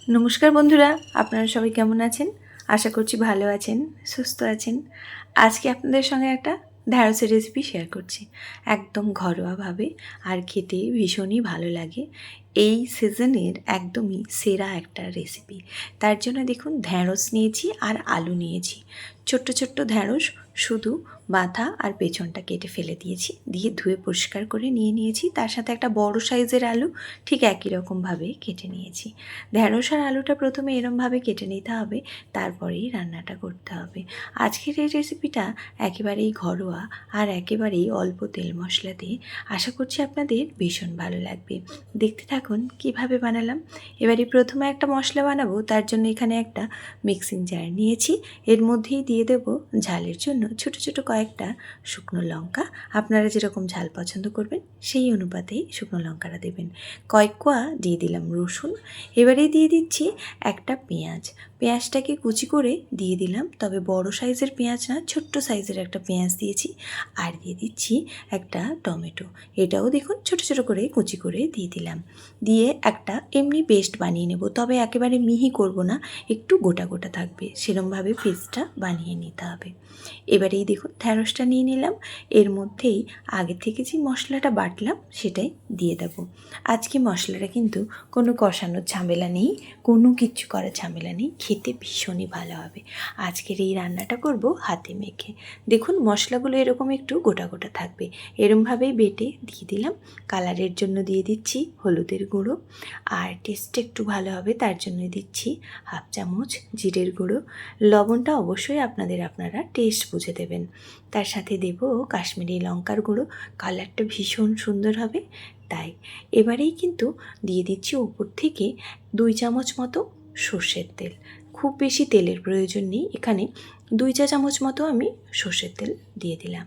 নমস্কার বন্ধুরা, আপনারা সবাই কেমন আছেন? আশা করছি ভালো আছেন, সুস্থ আছেন। আজকে আপনাদের সঙ্গে একটা ঢ্যাঁড়সের রেসিপি শেয়ার করছি। একদম ঘরোয়াভাবে আর খেতে ভীষণই ভালো লাগে। এই সিজনের একদমই সেরা একটা রেসিপি। তার জন্য দেখুন ঢ্যাঁড়স নিয়েছি আর আলু নিয়েছি। ছোট্ট ছোট্ট ঢ্যাঁড়স, শুধু মাথা আর পেছনটা কেটে ফেলে দিয়েছি, দিয়ে ধুয়ে পরিষ্কার করে নিয়েছি। তার সাথে একটা বড় সাইজের আলু ঠিক একই রকমভাবে কেটে নিয়েছি। ঢ্যাঁড়স আর আলুটা প্রথমে এরমভাবে কেটে নিতে হবে, তারপরেই রান্নাটা করতে হবে। আজকের এই রেসিপিটা একেবারেই ঘরোয়া আর একেবারেই অল্প তেল মশলা দিয়ে। আশা করছি আপনাদের ভীষণ ভালো লাগবে। দেখতে থাকুন কিভাবে বানালাম। এবারে প্রথমে একটা মশলা বানাবো, তার জন্য এখানে একটা মিক্সিং জার নিয়েছি। এর মধ্যেই দিয়ে দেব ঝালের জন্য ছোট ছোট কয়েকটা শুকনো লঙ্কা। আপনারা যেরকম ঝাল পছন্দ করবেন সেই অনুপাতেই শুকনো লঙ্কাটা দেবেন। কয়েক কোয়া দিয়ে দিলাম রসুন। এবারে দিয়ে দিচ্ছি একটা পেঁয়াজ। পেঁয়াজটাকে কুচি করে দিয়ে দিলাম, তবে বড় সাইজের পেঁয়াজ না, ছোট্ট সাইজের একটা পেঁয়াজ দিয়েছি। আর দিয়ে দিচ্ছি একটা টমেটো, এটাও দেখুন ছোট ছোট করে কুচি করে দিয়ে দিলাম। দিয়ে একটা এমনি পেস্ট বানিয়ে নেব, তবে একেবারে মিহি করব না, একটু গোটা গোটা থাকবে, সেরমভাবে পেস্টটা বানিয়ে নিতে হবে। এবারেই দেখুন ঢ্যাঁড়সটা নিয়ে নিলাম, এর মধ্যেই আগে থেকে যে মশলাটা বাটলাম সেটাই দিয়ে দেবো। আজকে মশলাটা কিন্তু কোনো কষানোর ঝামেলা নেই, কোনো কিচ্ছু করার ঝামেলা নেই, খেতে ভীষণই ভালো হবে। আজকের এই রান্নাটা করব হাতে মেখে। দেখুন মশলাগুলো এরকম একটু গোটা গোটা থাকবে, এরমভাবেই বেটে দিয়ে দিলাম। কালারের জন্য দিয়ে দিচ্ছি হলুদের গুঁড়ো, আর টেস্টটা একটু ভালো হবে তার জন্য দিচ্ছি হাফ চামচ জিরের গুঁড়ো। লবণটা অবশ্যই আপনারা টেস্ট বুঝে দেবেন। তার সাথে দেব কাশ্মীরি লঙ্কার গুঁড়ো, কালারটা ভীষণ সুন্দর হবে তাই। এবারেই কিন্তু দিয়ে দিচ্ছি উপর থেকে 2 চামচ মতো সর্ষের তেল। খুব বেশি তেলের প্রয়োজন নেই, এখানে 2 চা চামচ মতো আমি সর্ষের তেল দিয়ে দিলাম।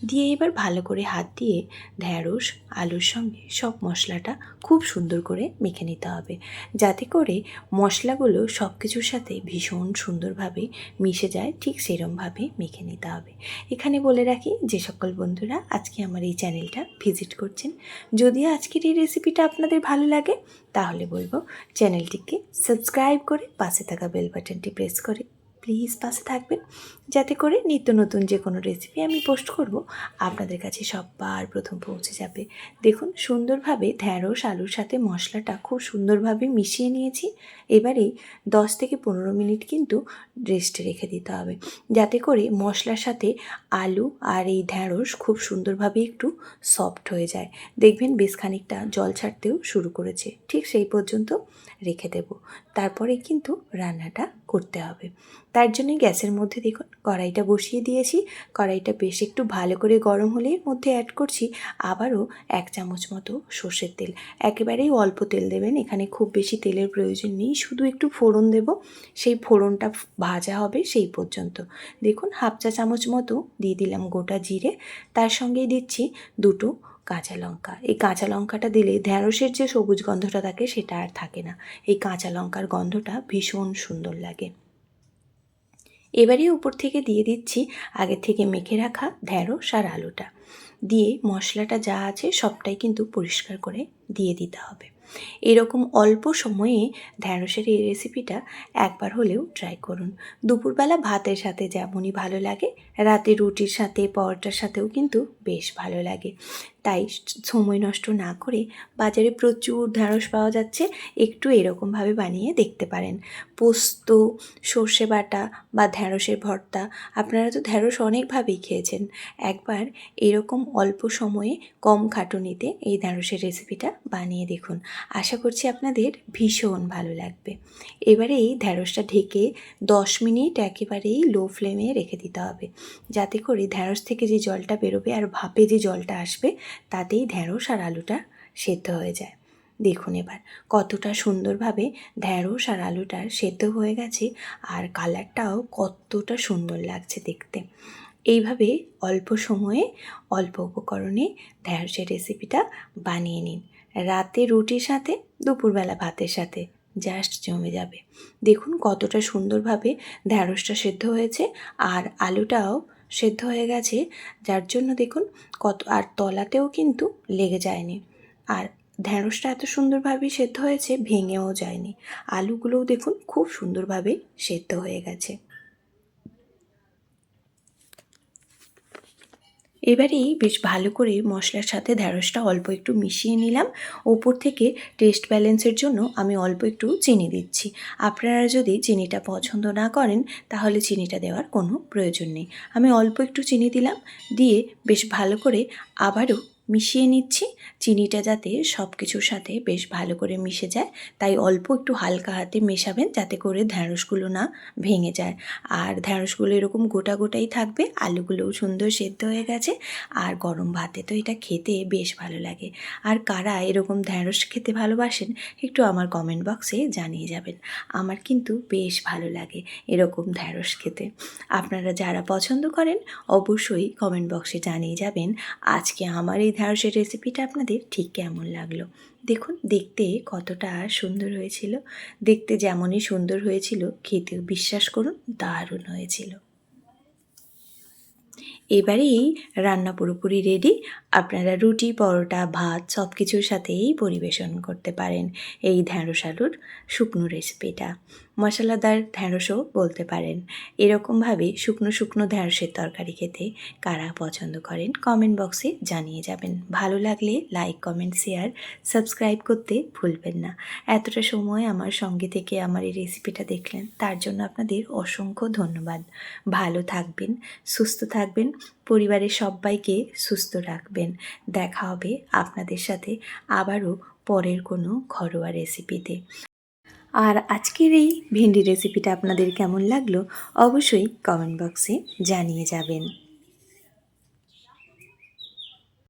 দিয়ে এবার ভালো করে হাত দিয়ে ঢ্যাঁড়স আলুর সঙ্গে সব মশলাটা খুব সুন্দর করে মেখে নিতে হবে, যাতে করে মশলাগুলো সব কিছুর সাথে ভীষণ সুন্দরভাবে মিশে যায়, ঠিক সেরমভাবে মেখে নিতে হবে। এখানে বলে রাখি, যে সকল বন্ধুরা আজকে আমার এই চ্যানেলটা ভিজিট করছেন, যদি আজকের এই রেসিপিটা আপনাদের ভালো লাগে তাহলে বলবো চ্যানেলটিকে সাবস্ক্রাইব করে পাশে থাকা বেল বাটনটি প্রেস করে প্লিজ পাশে থাকবেন, যাতে করে নিত্য নতুন যে কোনো রেসিপি আমি পোস্ট করব আপনাদের কাছে সবার প্রথম পৌঁছে যাবে। দেখুন সুন্দরভাবে ঢ্যাঁড়স আলুর সাথে মশলাটা খুব সুন্দরভাবে মিশিয়ে নিয়েছি। এবারে 10 থেকে 15 মিনিট কিন্তু রেস্টে রেখে দিতে হবে, যাতে করে মশলার সাথে আলু আর এই ঢ্যাঁড়স খুব সুন্দরভাবে একটু সফট হয়ে যায়। দেখবেন বেশ খানিকটা জল ছাড়তেও শুরু করেছে, ঠিক সেই পর্যন্ত রেখে দেব। তারপরে কিন্তু রান্নাটা করতে হবে। তার জন্যই গ্যাসের মধ্যে দেখুন কড়াইটা বসিয়ে দিয়েছি। কড়াইটা বেশ একটু ভালো করে গরম হলে এর মধ্যে অ্যাড করছি আবারও 1 চামচ মতো সর্ষের তেল। একেবারেই অল্প তেল দেবেন, এখানে খুব বেশি তেলের প্রয়োজন নেই, শুধু একটু ফোড়ন দেব, সেই ফোড়নটা ভাজা হবে সেই পর্যন্ত। দেখুন হাফ চা চামচ মতো দিয়ে দিলাম গোটা জিরে, তার সঙ্গেই দিচ্ছি 2টো কাঁচা লঙ্কা। এই কাঁচা লঙ্কাটা দিলে ঢ্যাঁড়সের যে সবুজ গন্ধটা থাকে সেটা আর থাকে না, এই কাঁচা লঙ্কার গন্ধটা ভীষণ সুন্দর লাগে। এবারে উপর থেকে দিয়ে দিচ্ছি আগে থেকে মেখে রাখা ঢ্যাঁড়স আর আলুটা। দিয়ে মশলাটা যা আছে সবটাই কিন্তু পরিষ্কার করে দিয়ে দিতে হবে। এরকম অল্প সময়ে ঢ্যাঁড়সের এই রেসিপিটা একবার হলেও ট্রাই করুন। দুপুরবেলা ভাতের সাথে যেমনই ভালো লাগে, রাতে রুটির সাথে পরোটার সাথেও কিন্তু বেশ ভালো লাগে। তাই সময় নষ্ট না করে, বাজারে প্রচুর ঢ্যাঁড়স পাওয়া যাচ্ছে, একটু এরকমভাবে বানিয়ে দেখতে পারেন। পোস্ত, সর্ষে বাটা বা ঢ্যাঁড়সের ভর্তা, আপনারা তো ঢ্যাঁড়স অনেকভাবেই খেয়েছেন। একবার এরকম অল্প সময়ে কম খাটুনিতে এই ঢ্যাঁড়সের রেসিপিটা বানিয়ে দেখুন, আশা করছি আপনাদের ভীষণ ভালো লাগবে। এবারে এই ঢ্যাঁড়সটা ঢেকে 10 মিনিট একেবারেই লো ফ্লেমে রেখে দিতে হবে, যাতে করে ঢ্যাঁড়স থেকে যে জলটা বেরোবে আর ভাপে যে জলটা আসবে তাতেই ঢ্যাঁড়স আর আলুটা সেদ্ধ হয়ে যায়। দেখুন এবার কতটা সুন্দরভাবে ঢ্যাঁড়স আর আলুটার সেদ্ধ হয়ে গেছে, আর কালারটাও কতটা সুন্দর লাগছে দেখতে। এইভাবে অল্প সময়ে অল্প উপকরণে ঢ্যাঁড়সের রেসিপিটা বানিয়ে নিন। রাতে রুটির সাথে, দুপুরবেলা ভাতের সাথে জাস্ট জমে যাবে। দেখুন কতটা সুন্দরভাবে ঢ্যাঁড়সটা সেদ্ধ হয়েছে আর আলুটাও সেদ্ধ হয়ে গেছে, যার জন্য দেখুন কত, আর তলাতেও কিন্তু লেগে যায়নি। আর ঢ্যাঁড়সটা এত সুন্দরভাবে সেদ্ধ হয়েছে, ভেঙেও যায়নি। আলুগুলোও দেখুন খুব সুন্দরভাবে সেদ্ধ হয়ে গেছে। এবারেই বেশ ভালো করে মশলার সাথে ঢ্যাঁড়সটা অল্প একটু মিশিয়ে নিলাম। ওপর থেকে টেস্ট ব্যালেন্সের জন্য আমি অল্প একটু চিনি দিচ্ছি। আপনারা যদি চিনিটা পছন্দ না করেন তাহলে চিনিটা দেওয়ার কোনো প্রয়োজন নেই। আমি অল্প একটু চিনি দিলাম, দিয়ে বেশ ভালো করে আবারও মিশিয়ে নিচ্ছি। চিনিটা যাতে সব কিছুর সাথে বেশ ভালো করে মিশে যায়, তাই অল্প একটু হালকা হাতে মেশাবেন যাতে করে ঢ্যাঁড়সগুলো না ভেঙে যায়। আর ঢ্যাঁড়সগুলো এরকম গোটা গোটাই থাকবে। আলুগুলোও সুন্দর সেদ্ধ হয়ে গেছে। আর গরম ভাতে তো এটা খেতে বেশ ভালো লাগে। আর কারা এরকম ঢ্যাঁড়স খেতে ভালোবাসেন একটু আমার কমেন্ট বক্সে জানিয়ে যাবেন। আমার কিন্তু বেশ ভালো লাগে এরকম ঢ্যাঁড়স খেতে। আপনারা যারা পছন্দ করেন অবশ্যই কমেন্ট বক্সে জানিয়ে যাবেন আজকে আমার এই ঢ্যাঁড়সের রেসিপিটা আপনাদের ঠিক কেমন লাগলো। দেখুন দেখতে কতটা সুন্দর হয়েছিল। দেখতে যেমনই সুন্দর হয়েছিল, খেতেও বিশ্বাস করুন দারুণ হয়েছিল। এবারেই রান্না পুরোপুরি রেডি। আপনারা রুটি, পরোটা, ভাত সব কিছুর সাথেই পরিবেশন করতে পারেন এই ঢ্যাঁড়স আলুর শুকনো রেসিপিটা। মশলাদার ঢ্যাঁড়সও বলতে পারেন। এরকমভাবে শুকনো শুকনো ঢ্যাঁড়সের তরকারি খেতে কারা পছন্দ করেন কমেন্ট বক্সে জানিয়ে যাবেন। ভালো লাগলে লাইক, কমেন্ট, শেয়ার, সাবস্ক্রাইব করতে ভুলবেন না। এতটা সময় আমার সঙ্গে থেকে আমার এই রেসিপিটা দেখলেন তার জন্য আপনাদের অসংখ্য ধন্যবাদ। ভালো থাকবেন, সুস্থ থাকবেন, পরিবারের সবাইকে সুস্থ রাখবেন। দেখা হবে আপনাদের সাথে আবারও পরের কোনো ঘরোয়া রেসিপিতে। আর আজকের এই ভেন্ডি রেসিপিটা আপনাদের কেমন লাগলো অবশ্যই কমেন্ট বক্সে জানিয়ে যাবেন।